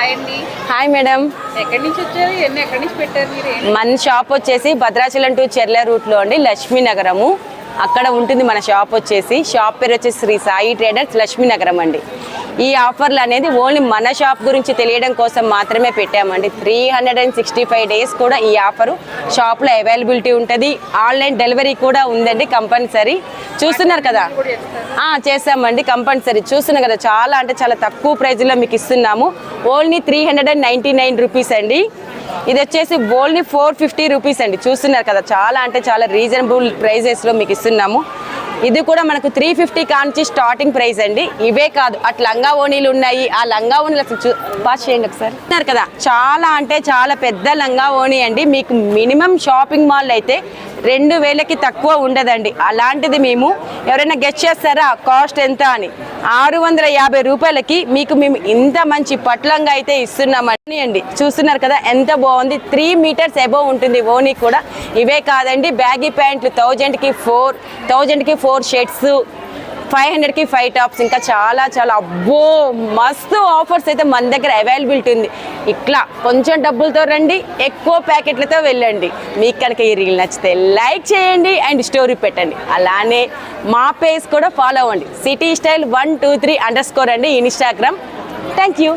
Hi అండి. Hi madam. ఎక్కడి నుంచి వచ్చారు? ఎక్కడి నుంచి పెట్టారు మీరు? మన షాప్ వచ్చేసి భద్రాచలం టు చెర్ల రూట్లో అండి, లక్ష్మీనగరము. అక్కడ ఉంటుంది మన షాప్ వచ్చేసి. షాప్ పేరు వచ్చేసి శ్రీ సాయి ట్రేడర్స్ లక్ష్మీనగరం అండి. ఈ ఆఫర్లు అనేది ఓన్లీ మన షాప్ గురించి తెలియడం కోసం మాత్రమే పెట్టామండి. 365 డేస్ కూడా ఈ ఆఫరు షాప్లో అవైలబిలిటీ ఉంటుంది. ఆన్లైన్ డెలివరీ కూడా ఉందండి కంపల్సరీ. చూస్తున్నారు కదా, చేస్తామండి కంపల్సరీ. చూస్తున్నారు కదా, చాలా అంటే చాలా తక్కువ ప్రైజ్లో మీకు ఇస్తున్నాము. ఓన్లీ 399 రూపీస్ అండి. ఇది వచ్చేసి ఓన్లీ 450 రూపీస్ అండి. చూస్తున్నారు కదా, చాలా అంటే చాలా రీజనబుల్ ప్రైజెస్లో మీకు ఇస్తున్నాము. ఇది కూడా మనకు 350 కాంచి స్టార్టింగ్ ప్రైస్ అండి. ఇవే కాదు, అటు లంగా ఓణీలు ఉన్నాయి. ఆ లంగా ఓణీలు అసలు పాస్ చేయండి ఒకసారి. చూస్తున్నారు కదా, చాలా అంటే చాలా పెద్ద లంగా ఓణీ అండి. మీకు మినిమం షాపింగ్ మాల్ అయితే 2000కి తక్కువ ఉండదండి. అలాంటిది మేము ఎవరైనా గెస్ట్ చేస్తారా కాస్ట్ ఎంత అని, 650 రూపాయలకి మీకు మేము ఇంత మంచి పట్లంగా అయితే ఇస్తున్నామని అండి. చూస్తున్నారు కదా ఎంత బాగుంది. 3 మీటర్స్ అబోవ్ ఉంటుంది ఓనీ కూడా. ఇవే కాదండి, బ్యాగీ ప్యాంట్లు 1000కి 4 షర్ట్స్, 500కి 5 టాప్స్, ఇంకా చాలా చాలా అబ్బో మస్తు ఆఫర్స్ అయితే మన దగ్గర అవైలబిలిటీ ఉంది. ఇట్లా కొంచెం డబ్బులతో రండి, ఎక్కువ ప్యాకెట్లతో వెళ్ళండి. మీకు కనుక ఈ రీల్ నచ్చితే లైక్ చేయండి అండ్ స్టోరీ పెట్టండి. అలానే మా పేజ్ కూడా ఫాలో అవ్వండి, సిటీ స్టైల్ 123_ అండి ఇన్స్టాగ్రామ్. Thank you.